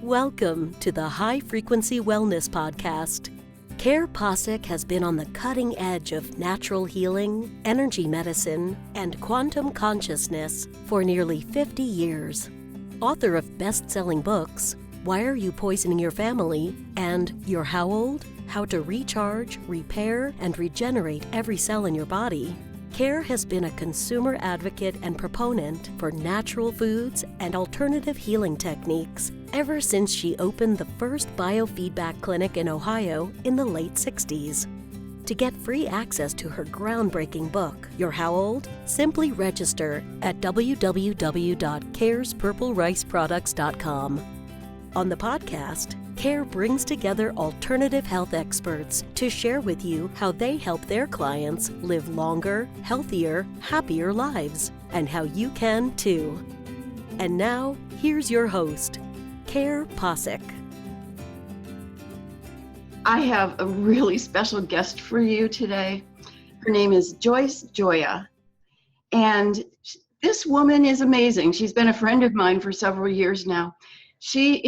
Welcome to the High Frequency Wellness Podcast. Kare has been on the cutting edge of natural healing, energy medicine, and quantum consciousness for nearly 50 years. Author of best-selling books, Why Are You Poisoning Your Family? And You're How Old? How to Recharge, Repair, and Regenerate Every Cell in Your Body. Kare has been a consumer advocate and proponent for natural foods and alternative healing techniques ever since she opened the first biofeedback clinic in Ohio in the late 60s. To get free access to her groundbreaking book, You're How Old? Simply register at www.carespurplericeproducts.com. On the podcast, Kare brings together alternative health experts to share with you how they help their clients live longer, healthier, happier lives, and how you can too. And now, here's your host, Kare Posick. I have a really special guest for you today. Her name is Joyce Gioia, and this woman is amazing. She's been a friend of mine for several years now. She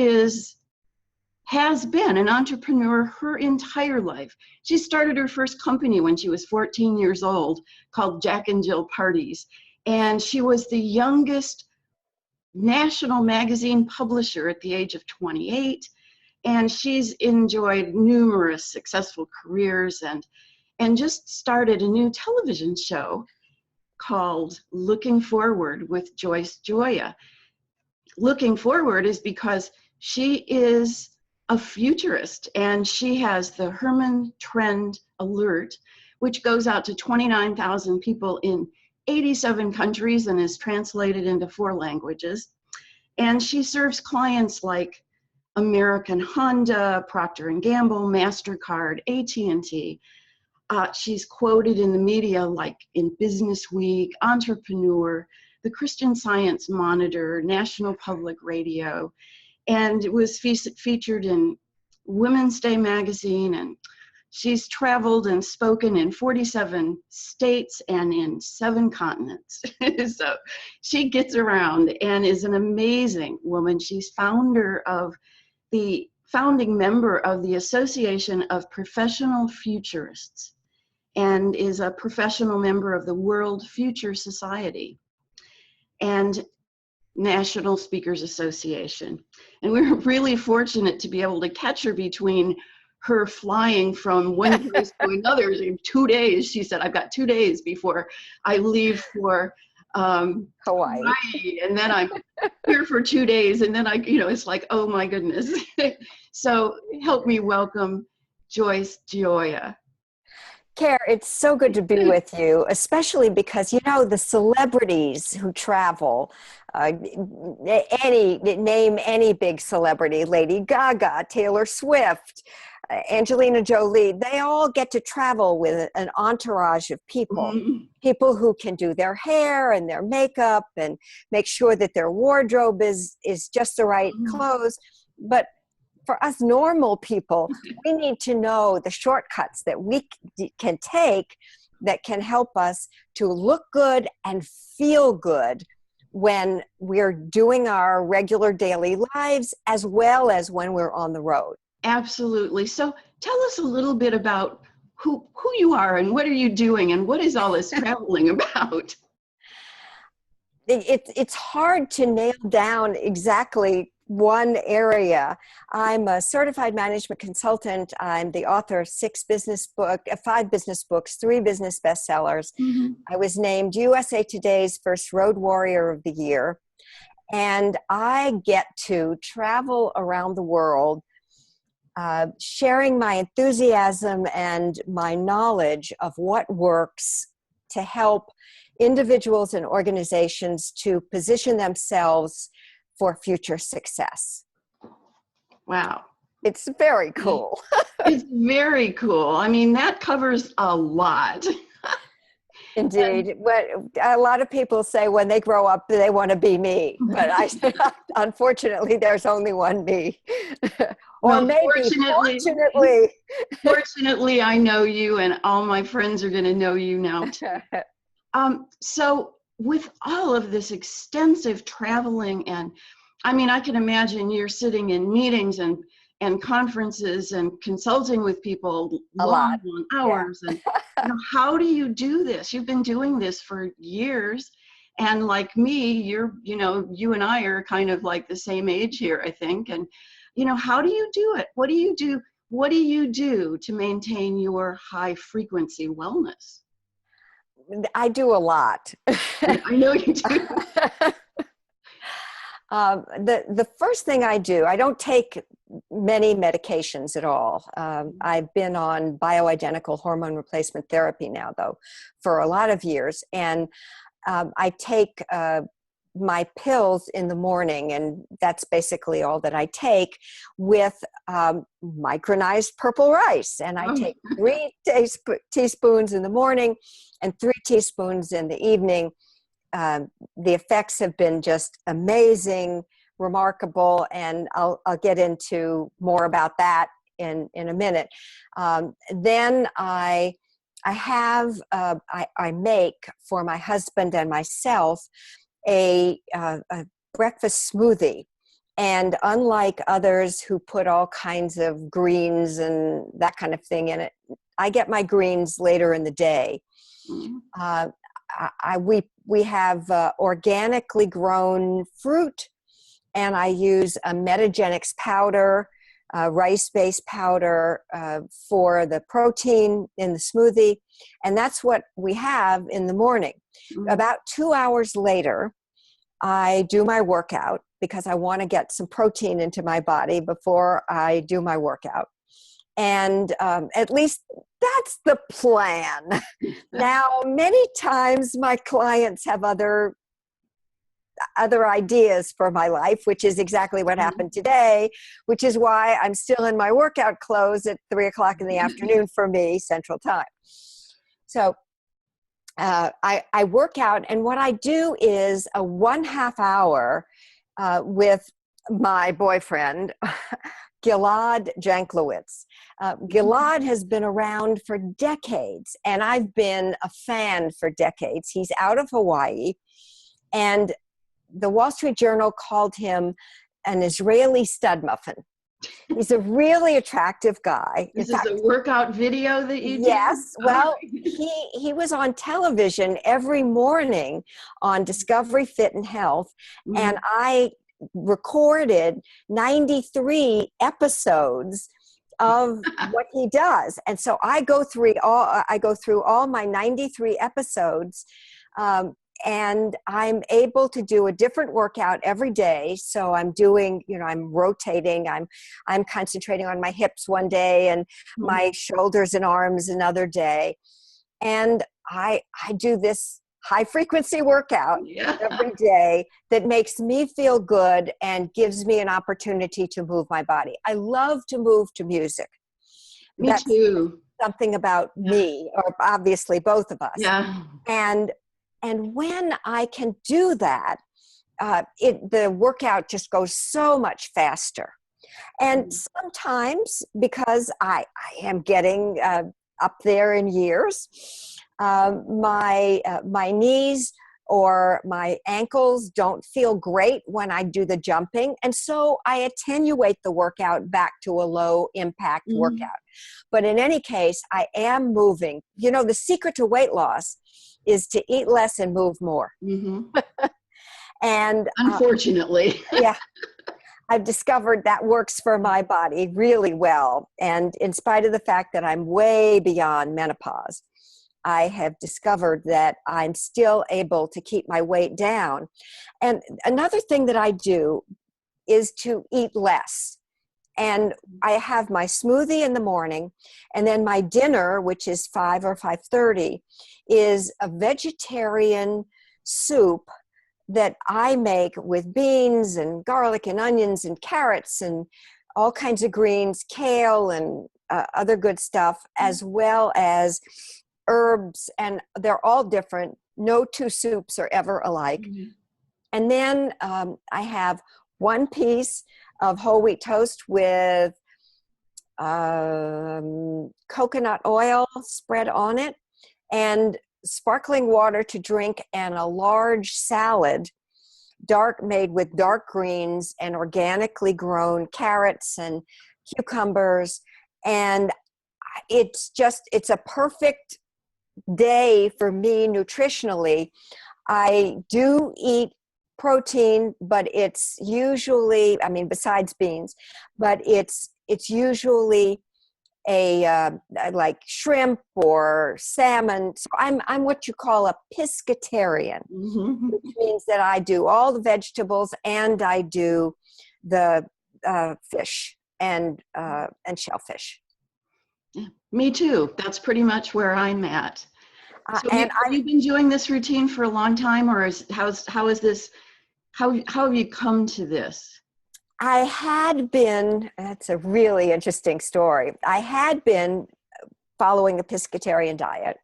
has been an entrepreneur her entire life. She started her first company when she was 14 years old called Jack and Jill Parties. And she was the youngest national magazine publisher at the age of 28. And she's enjoyed numerous successful careers and just started a new television show called Looking Forward with Joyce Gioia. Looking Forward is because she is a futurist, and she has the Herman Trend Alert, which goes out to 29,000 people in 87 countries and is translated into 4 languages. And she serves clients like American Honda, Procter & Gamble, MasterCard, AT&T. She's quoted in the media like in Business Week, Entrepreneur, the Christian Science Monitor, National Public Radio, and it was featured in Women's Day magazine, and she's traveled and spoken in 47 states and in 7 continents. So she gets around and is an amazing woman. She's founding member of the Association of Professional Futurists and is a professional member of the World Future Society and National Speakers Association. And we were really fortunate to be able to catch her between her flying from one place to another in 2 days. She said, I've got 2 days before I leave for Hawaii. And then I'm here for 2 days. And then it's like, oh my goodness. So help me welcome Joyce Gioia. Kare, it's so good to be with you, especially because, the celebrities who travel, name any big celebrity, Lady Gaga, Taylor Swift, Angelina Jolie, they all get to travel with an entourage of people, people who can do their hair and their makeup and make sure that their wardrobe is just the right clothes. But for us normal people, we need to know the shortcuts that we can take that can help us to look good and feel good when we're doing our regular daily lives as well as when we're on the road. Absolutely. So tell us a little bit about who you are and what are you doing and what is all this traveling about? It's hard to nail down exactly one area. I'm a certified management consultant. I'm the author of 5 business books, 3 business bestsellers. I was named USA Today's First Road Warrior of the Year. And I get to travel around the world, sharing my enthusiasm and my knowledge of what works to help individuals and organizations to position themselves for future success. Wow. It's very cool. It's very cool. I mean, that covers a lot. Indeed. What a lot of people say when they grow up, they want to be me. But unfortunately, there's only one me. Or maybe, fortunately, I know you, and all my friends are going to know you now too. So with all of this extensive traveling and I mean, I can imagine you're sitting in meetings and conferences and consulting with people A lot. long Yeah. hours. And, how do you do this? You've been doing this for years. And like me, you and I are kind of like the same age here, I think. And, how do you do it? What do you do? What do you do to maintain your high frequency wellness? I do a lot. I know you do. The first thing I do, I don't take many medications at all. I've been on bioidentical hormone replacement therapy now, though, for a lot of years. And I take my pills in the morning, and that's basically all that I take, with micronized purple rice. And I take 3 teaspoons in the morning and 3 teaspoons in the evening. The effects have been just amazing, remarkable, and I'll get into more about that in a minute. Then I make for my husband and myself a breakfast smoothie. And unlike others who put all kinds of greens and that kind of thing in it, I get my greens later in the day. We have organically grown fruit, and I use a Metagenics powder, rice-based powder for the protein in the smoothie, and that's what we have in the morning. About 2 hours later, I do my workout because I want to get some protein into my body before I do my workout. And at least that's the plan. Now, many times my clients have other ideas for my life, which is exactly what happened today, which is why I'm still in my workout clothes at 3:00 in the afternoon for me, Central Time. So I work out, and what I do is a 1/2 hour with my boyfriend, Gilad Janklowitz. Gilad has been around for decades, and I've been a fan for decades. He's out of Hawaii, and the Wall Street Journal called him an Israeli stud muffin. He's a really attractive guy. This is a workout video that you do? Yes. Well, he was on television every morning on Discovery Fit and Health, and I recorded 93 episodes of what he does. And so I go through all my 93 episodes, and I'm able to do a different workout every day. So I'm doing, I'm rotating, I'm concentrating on my hips one day and my shoulders and arms another day. And I do this high frequency workout every day that makes me feel good and gives me an opportunity to move my body. I love to move to music. Me too. Something about me, or obviously both of us. Yeah. And when I can do that, the workout just goes so much faster. And sometimes, because I am getting up there in years, my knees or my ankles don't feel great when I do the jumping. And so I attenuate the workout back to a low impact workout. But in any case, I am moving. The secret to weight loss is to eat less and move more. And unfortunately, I've discovered that works for my body really well. And in spite of the fact that I'm way beyond menopause, I have discovered that I'm still able to keep my weight down. And another thing that I do is to eat less. And I have my smoothie in the morning, and then my dinner, which is 5 or 5:30, is a vegetarian soup that I make with beans and garlic and onions and carrots and all kinds of greens, kale and other good stuff, as well as herbs, and they're all different. No two soups are ever alike. And then I have 1 piece of whole wheat toast with coconut oil spread on it, and sparkling water to drink, and a large salad. made with dark greens and organically grown carrots and cucumbers. And it's a perfect day for me nutritionally. I do eat protein, but it's usually, besides beans, but it's usually like shrimp or salmon. So I'm what you call a pescatarian, which means that I do all the vegetables and I do the fish and shellfish. Yeah, me too. That's pretty much where I'm at. So And have you been doing this routine for a long time, or how have you come to this? I had been, that's a really interesting story. I had been following a pescatarian diet.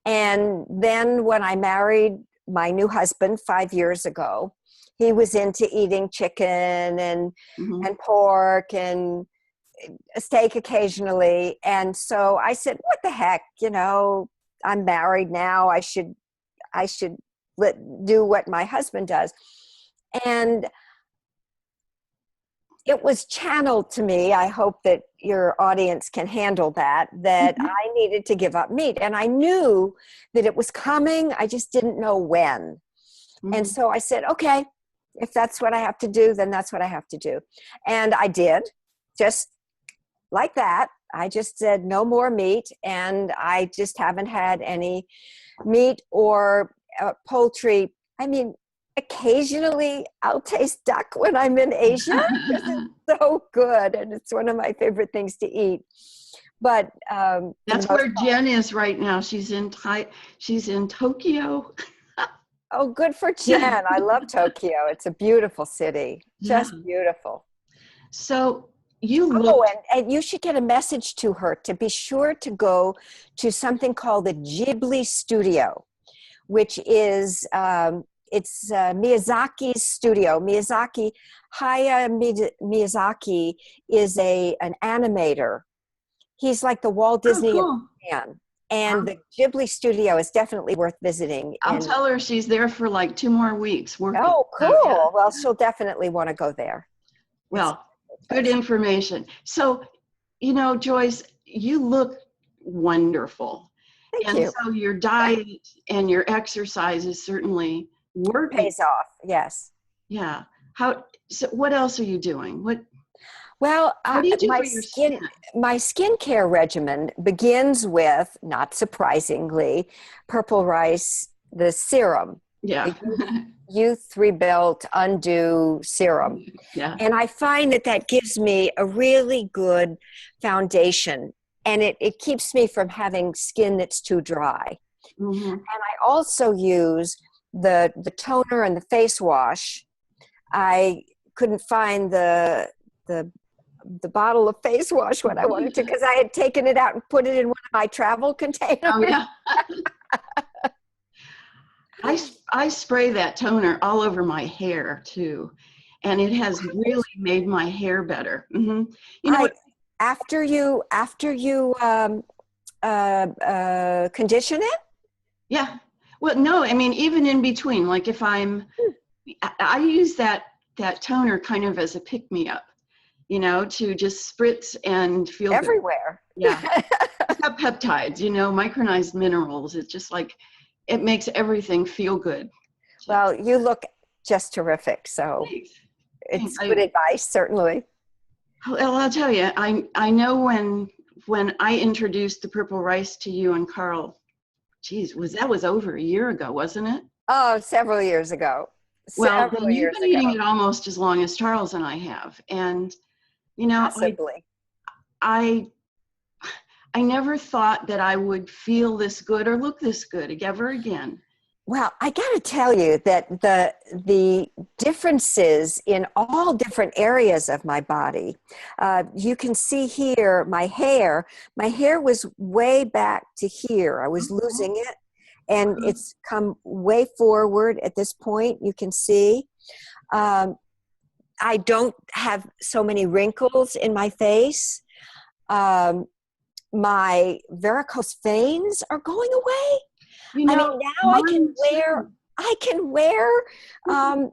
And then when I married my new husband 5 years ago, he was into eating chicken and pork and steak occasionally. And so I said, what the heck, I'm married now. I should do what my husband does. And it was channeled to me. I hope that your audience can handle that I needed to give up meat. And I knew that it was coming. I just didn't know when. And so I said, okay, if that's what I have to do, then that's what I have to do. And I did, just like that. I just said no more meat. And I just haven't had any meat or poultry. Occasionally I'll taste duck when I'm in Asia because it's so good and it's one of my favorite things to eat. But that's where Jen is right now. She's in Tokyo. Oh, good for Jen. I love Tokyo. It's a beautiful city. Just beautiful. So and you should get a message to her to be sure to go to something called the Ghibli Studio, which is it's Miyazaki's studio. Hayao Miyazaki is an animator. He's like the Walt Disney of Japan. And the Ghibli studio is definitely worth visiting. I'll tell her she's there for like 2 more weeks working. Oh, cool. Well, she'll definitely want to go there. Well, good information. So, Joyce, you look wonderful. Thank you. So your diet and your exercise is certainly working. Pays off, yes. Yeah. So what else are you doing? What do you do my for your skin? My skincare regimen begins with, not surprisingly, purple rice, the serum. Yeah. The Youth Rebuilt Undo Serum. Yeah. And I find that gives me a really good foundation. And it keeps me from having skin that's too dry. And I also use the toner and the face wash. I couldn't find the bottle of face wash when I wanted to because I had taken it out and put it in one of my travel containers. Oh, yeah. I spray that toner all over my hair too, and it has really made my hair better. After you condition it? Yeah. Well, no, even in between, like if I use that toner kind of as a pick-me-up, to just spritz and feel everywhere. Good. Yeah. It's got peptides, micronized minerals. It's just like, it makes everything feel good. Well, you look just terrific. So it's good advice, certainly. Well, I'll tell you, I know when I introduced the purple rice to you and Carl, that was over a year ago, wasn't it? Oh, several years ago. Well, you've been eating it almost as long as Charles and I have. And, possibly. I never thought that I would feel this good or look this good ever again. Well, I got to tell you that the differences in all different areas of my body, you can see here my hair was way back to here. I was losing it, and it's come way forward at this point. You can see. I don't have so many wrinkles in my face. My varicose veins are going away. Now I can I can wear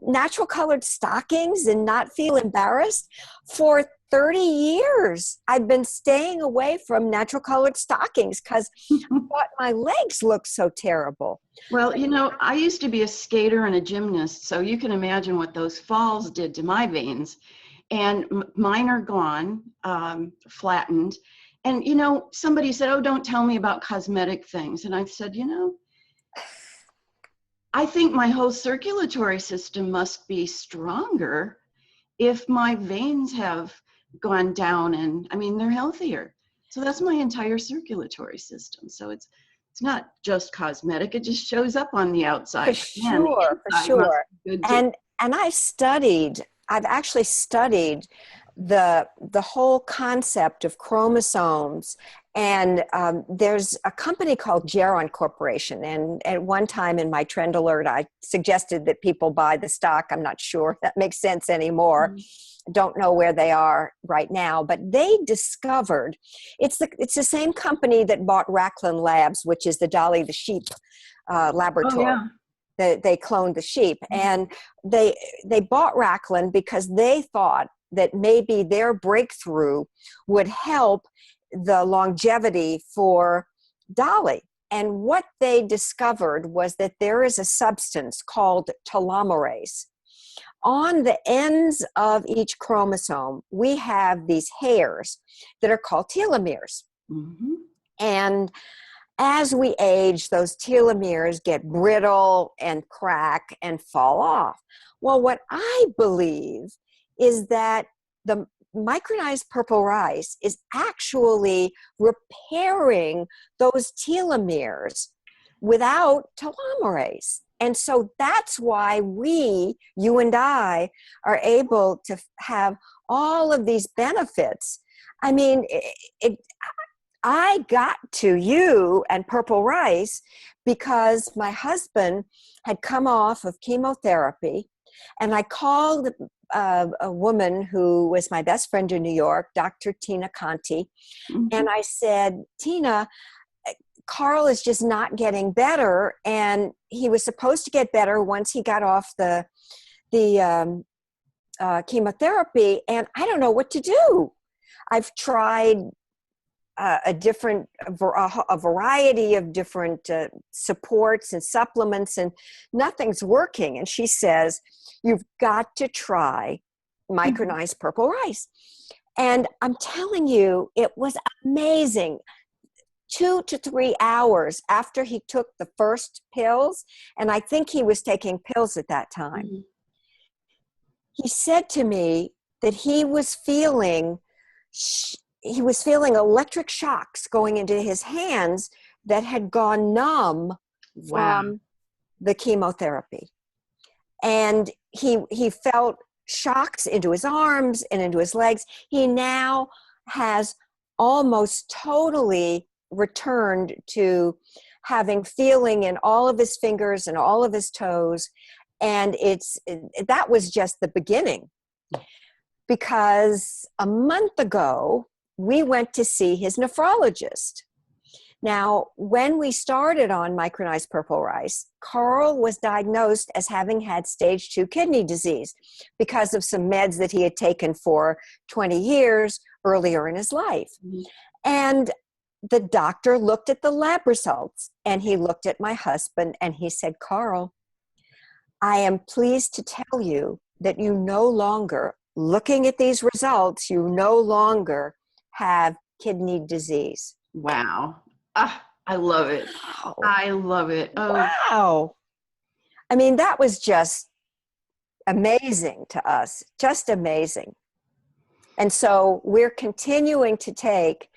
natural colored stockings and not feel embarrassed. For 30 years, I've been staying away from natural colored stockings because I thought my legs looked so terrible. Well, you know, I used to be a skater and a gymnast, so you can imagine what those falls did to my veins. And mine are gone, flattened. And, you know, somebody said, oh, don't tell me about cosmetic things. And I said, you know, I think my whole circulatory system must be stronger if my veins have gone down, and I mean, they're healthier. So that's my entire circulatory system. So it's not just cosmetic, it just shows up on the outside. For sure. And I've actually studied the whole concept of chromosomes. And there's a company called Geron Corporation. And at one time in my Trend Alert, I suggested that people buy the stock. I'm not sure if that makes sense anymore. Mm-hmm. Don't know where they are right now, but they discovered, it's the same company that bought Racklin Labs, which is the Dolly the sheep laboratory. Oh, yeah. They cloned the sheep. And they bought Racklin because they thought that maybe their breakthrough would help the longevity for Dolly. And what they discovered was that there is a substance called telomerase. On the ends of each chromosome, we have these hairs that are called telomeres. Mm-hmm. And as we age, those telomeres get brittle and crack and fall off. Well, what I believe is that the micronized purple rice is actually repairing those telomeres without telomerase. And so that's why you and I, are able to have all of these benefits. I mean, I got to you and purple rice because my husband had come off of chemotherapy, and I called a woman who was my best friend in New York, Dr. Tina Conti, mm-hmm. and I said, Tina, Carl is just not getting better, and he was supposed to get better once he got off the chemotherapy, and I don't know what to do. I've tried a variety of different supports and supplements, and nothing's working. And she says, you've got to try micronized purple rice. And I'm telling you, it was amazing. 2 to 3 hours after he took the first pills, and I think he was taking pills at that time, mm-hmm. he said to me that he was feeling electric shocks going into his hands that had gone numb from the chemotherapy. And he felt shocks into his arms and into his legs. He now has almost totally returned to having feeling in all of his fingers and all of his toes. And that was just the beginning. Because a month ago, we went to see his nephrologist. Now, when we started on micronized purple rice, Carl was diagnosed as having had stage 2 kidney disease because of some meds that he had taken for 20 years earlier in his life. Mm-hmm. And the doctor looked at the lab results, and he looked at my husband, and he said, Carl, I am pleased to tell you that you no longer, looking at these results, you no longer have kidney disease. Wow. I love it. Wow. I love it. Oh. Wow. I mean, that was just amazing to us, just amazing. And so we're continuing to take,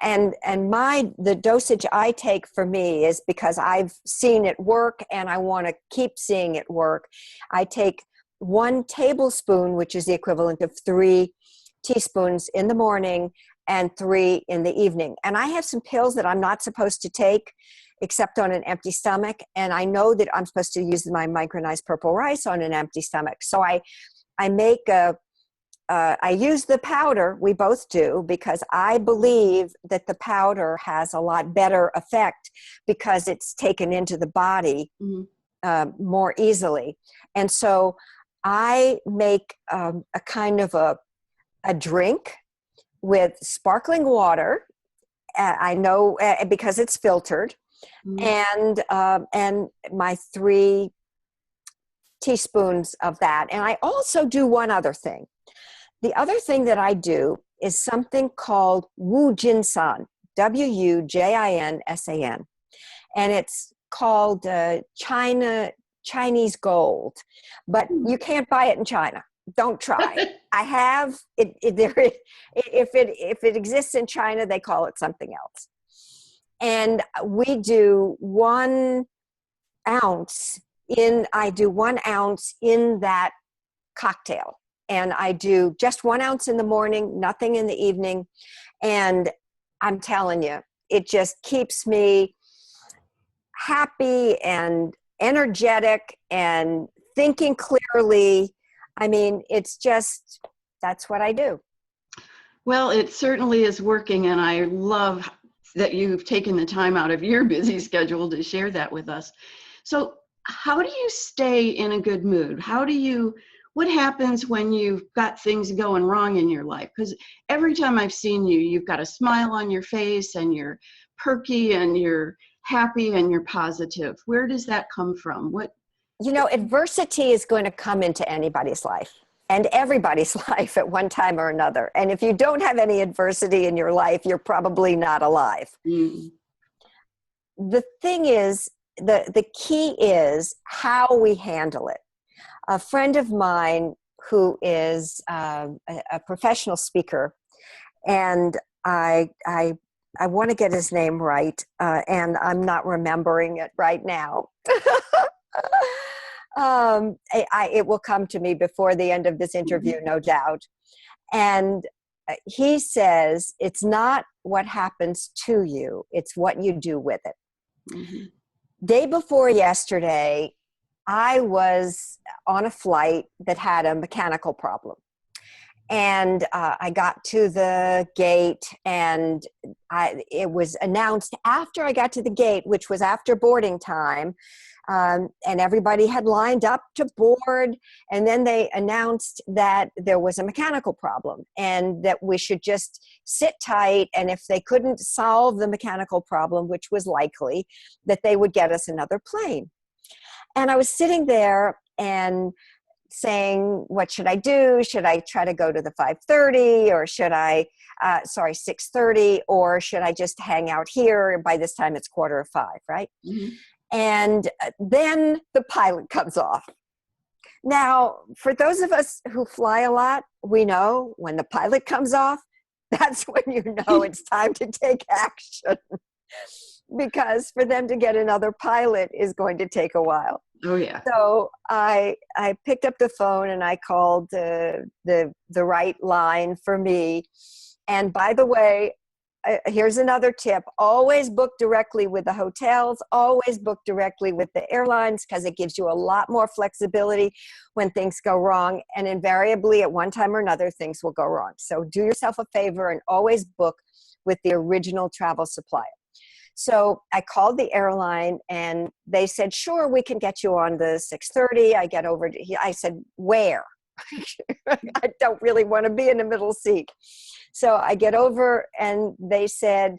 and the dosage I take for me is because I've seen it work and I want to keep seeing it work. I take 1 tablespoon, which is the equivalent of 3 teaspoons in the morning and 3 in the evening. And I have some pills that I'm not supposed to take except on an empty stomach. And I know that I'm supposed to use my micronized purple rice on an empty stomach. So I use the powder, we both do, because I believe that the powder has a lot better effect because it's taken into the body. Mm-hmm. more easily. And so I make a kind of a drink with sparkling water. I know because it's filtered, and my 3 teaspoons of that. And I also do one other thing. The other thing that I do is something called Wujinsan, Wujinsan, and it's called Chinese gold, but you can't buy it in China. Don't try. I have it. If it exists in China, they call it something else. And we do 1 ounce I do 1 ounce in that cocktail. And I do just 1 ounce in the morning, nothing in the evening. And I'm telling you, it just keeps me happy and energetic and thinking clearly. I mean, it's just, that's what I do. Well, it certainly is working, and I love that you've taken the time out of your busy schedule to share that with us. So how do you stay in a good mood? What happens when you've got things going wrong in your life? Because every time I've seen you, you've got a smile on your face, and you're perky, and you're happy, and you're positive. Where does that come from? Adversity is going to come into anybody's life and everybody's life at one time or another. And if you don't have any adversity in your life, you're probably not alive. Mm. The thing is, the key is how we handle it. A friend of mine who is a professional speaker, and I want to get his name right, and I'm not remembering it right now. It will come to me before the end of this interview, no doubt. And he says, it's not what happens to you, it's what you do with it. Mm-hmm. Day before yesterday, I was on a flight that had a mechanical problem. And I got to the gate, and it was announced after I got to the gate, which was after boarding time, and everybody had lined up to board. And then they announced that there was a mechanical problem and that we should just sit tight. And if they couldn't solve the mechanical problem, which was likely, that they would get us another plane. And I was sitting there and saying, what should I do? Should I try to go to the 5:30, or should I, 6:30, or should I just hang out here? By this time it's 4:45, right? Mm-hmm. And then the pilot comes off. Now, for those of us who fly a lot, we know when the pilot comes off, that's when you know it's time to take action. Because for them to get another pilot is going to take a while. Oh yeah. So I picked up the phone and I called the right line for me. And by the way, here's another tip: always book directly with the hotels. Always book directly with the airlines, because it gives you a lot more flexibility when things go wrong. And invariably, at one time or another, things will go wrong. So do yourself a favor and always book with the original travel supplier. So I called the airline and they said, sure, we can get you on the 6:30. I get over to, I said, where? I don't really want to be in the middle seat. So I get over and they said,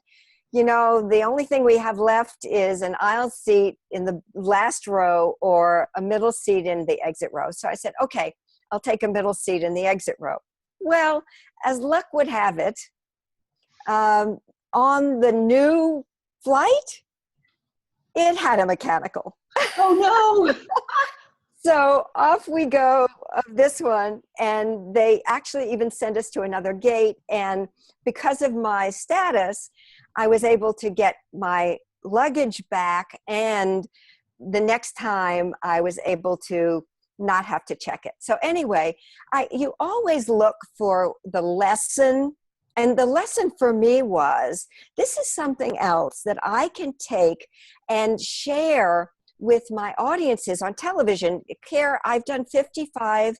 the only thing we have left is an aisle seat in the last row or a middle seat in the exit row. So I said, okay, I'll take a middle seat in the exit row. Well, as luck would have it, on the new flight, it had a mechanical. Oh no. So off we go of this one, and they actually even sent us to another gate. And because of my status, I was able to get my luggage back, and the next time I was able to not have to check it. So anyway, you always look for the lesson. And the lesson for me was, this is something else that I can take and share with my audiences on television. Kare, I've done 55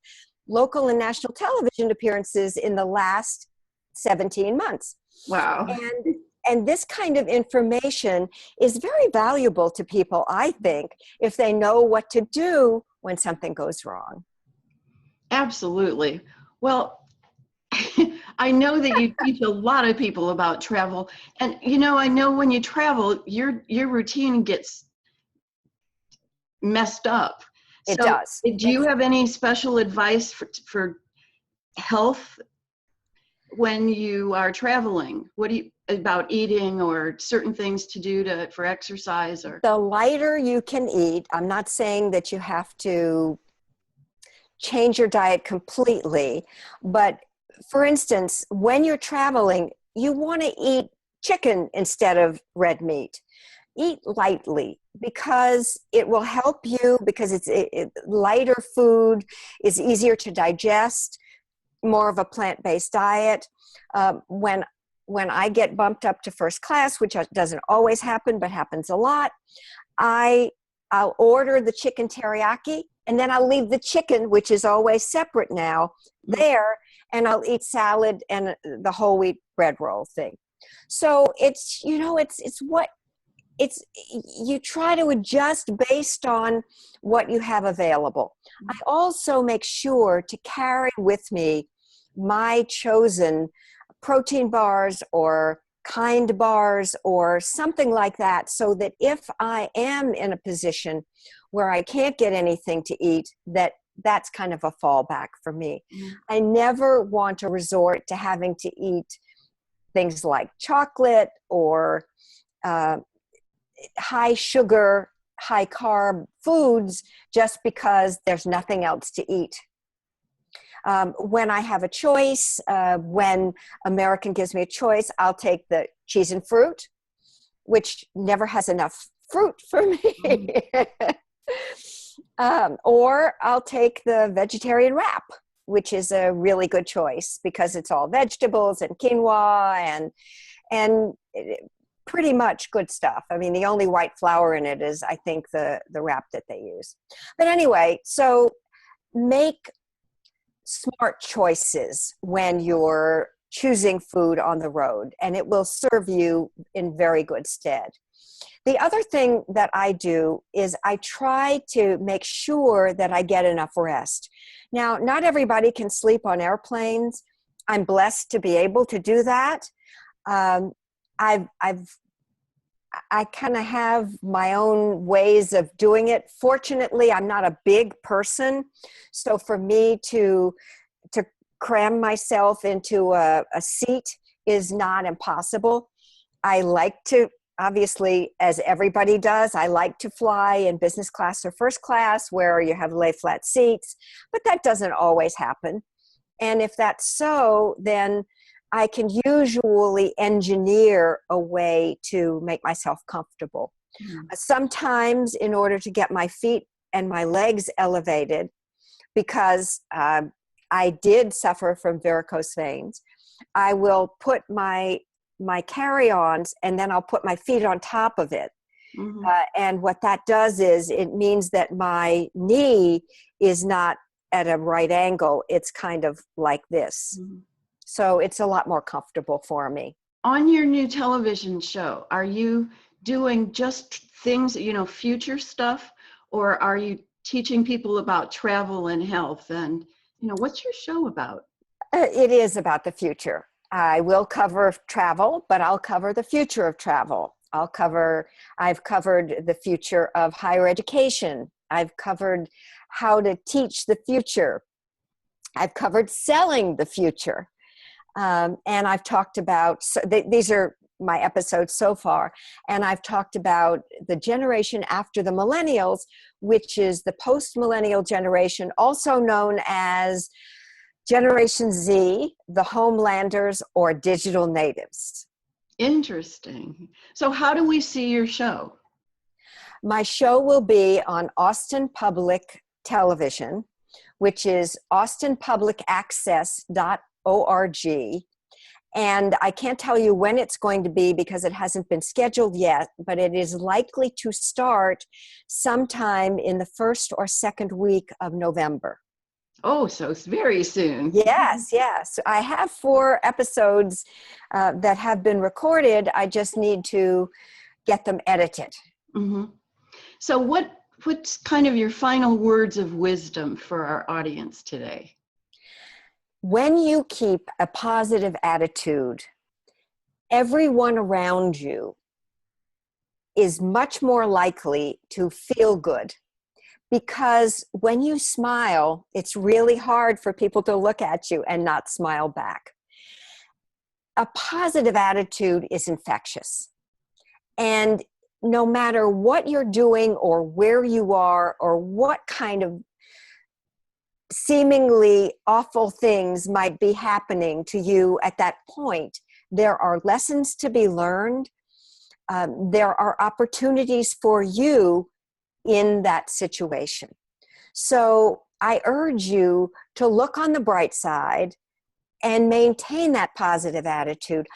local and national television appearances in the last 17 months. Wow. And And this kind of information is very valuable to people, I think, if they know what to do when something goes wrong. Absolutely. Well, I know that you teach a lot of people about travel, and I know when you travel, your routine gets messed up. It So, does. do you have any special advice for health when you are traveling? What do you about eating or certain things to do for exercise? Or The lighter you can eat, I'm not saying that you have to change your diet completely, but for instance, when you're traveling, you want to eat chicken instead of red meat. Eat lightly because it will help you, because it's lighter food is easier to digest, more of a plant-based diet. When I get bumped up to first class, which doesn't always happen but happens a lot, I'll order the chicken teriyaki, and then I'll leave the chicken, which is always separate now, there, and I'll eat salad and the whole wheat bread roll thing. So it's you try to adjust based on what you have available. I also make sure to carry with me my chosen protein bars or Kind bars or something like that, so that if I am in a position where I can't get anything to eat, that's kind of a fallback for me. I never want to resort to having to eat things like chocolate or high sugar, high carb foods just because there's nothing else to eat. When I have a choice, when American gives me a choice, I'll take the cheese and fruit, which never has enough fruit for me. Or I'll take the vegetarian wrap, which is a really good choice because it's all vegetables and quinoa and pretty much good stuff. I mean, the only white flour in it is, I think, the wrap that they use. But anyway, so make smart choices when you're choosing food on the road, and it will serve you in very good stead. The other thing that I do is I try to make sure that I get enough rest. Now, not everybody can sleep on airplanes. I'm blessed to be able to do that. I kind of have my own ways of doing it. Fortunately, I'm not a big person, so for me to cram myself into a seat is not impossible. I like to, obviously, as everybody does, I like to fly in business class or first class where you have lay flat seats, but that doesn't always happen. And if that's so, then I can usually engineer a way to make myself comfortable. Sometimes in order to get my feet and my legs elevated, because I did suffer from varicose veins, I will put my carry-ons and then I'll put my feet on top of it. And what that does is it means that my knee is not at a right angle. It's kind of like this. So it's a lot more comfortable for me. On your new television show, are you doing just things, future stuff, or are you teaching people about travel and health? And, what's your show about? It is about the future. I will cover travel, but I'll cover the future of travel. I've covered the future of higher education. I've covered how to teach the future. I've covered selling the future. And I've talked about, these are my episodes so far, and I've talked about the generation after the millennials, which is the post-millennial generation, also known as Generation Z, the homelanders, or digital natives. Interesting. So how do we see your show? My show will be on Austin Public Television, which is austinpublicaccess.org. And I can't tell you when it's going to be because it hasn't been scheduled yet, but it is likely to start sometime in the first or second week of November. Oh, so it's very soon. Yes, yes. I have 4 episodes that have been recorded. I just need to get them edited. Hmm. So what's kind of your final words of wisdom for our audience today? When you keep a positive attitude, everyone around you is much more likely to feel good. Because when you smile, it's really hard for people to look at you and not smile back. A positive attitude is infectious. And no matter what you're doing or where you are or what kind of seemingly awful things might be happening to you at that point, there are lessons to be learned. There are opportunities for you in that situation. So I urge you to look on the bright side and maintain that positive attitude.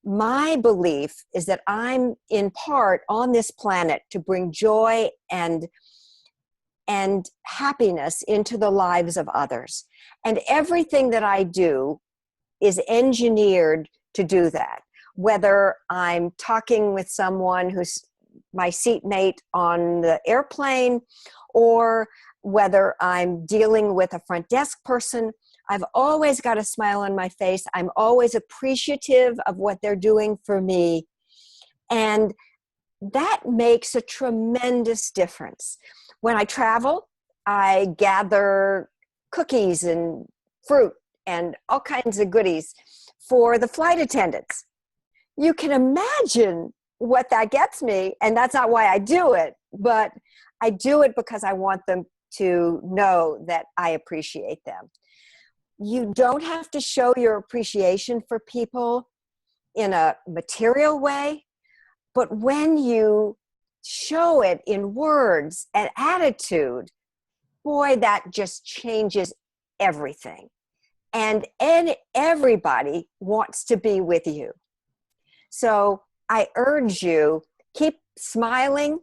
My belief is that I'm in part on this planet to bring joy and happiness into the lives of others. And everything that I do is engineered to do that. Whether I'm talking with someone who's my seatmate on the airplane, or whether I'm dealing with a front desk person, I've always got a smile on my face. I'm always appreciative of what they're doing for me. And that makes a tremendous difference. When I travel, I gather cookies and fruit and all kinds of goodies for the flight attendants. You can imagine what that gets me, and that's not why I do it, but I do it because I want them to know that I appreciate them. You don't have to show your appreciation for people in a material way, but when you show it in words and attitude, boy, that just changes everything. And everybody wants to be with you. So I urge you, keep smiling,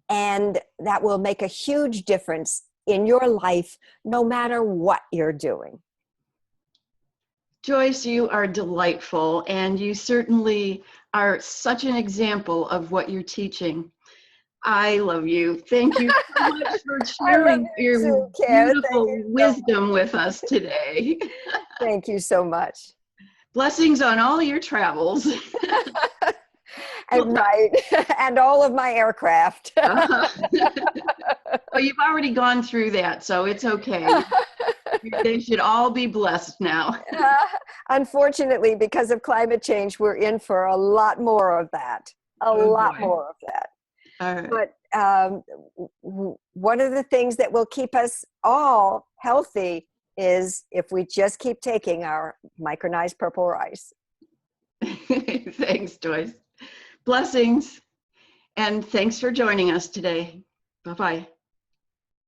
and that will make a huge difference in your life, no matter what you're doing. Joyce, you are delightful, and you certainly are such an example of what you're teaching. I love you. Thank you so much for sharing your too, Kare. beautiful wisdom with us today. Thank you so much. Blessings on all your travels. And right, and all of my aircraft. Well, you've already gone through that, so it's okay. They should all be blessed now. Unfortunately, because of climate change, we're in for a lot more of that. More of that. All right. But one of the things that will keep us all healthy is if we just keep taking our micronized purple rice. Thanks, Joyce. Blessings, and thanks for joining us today. Bye-bye.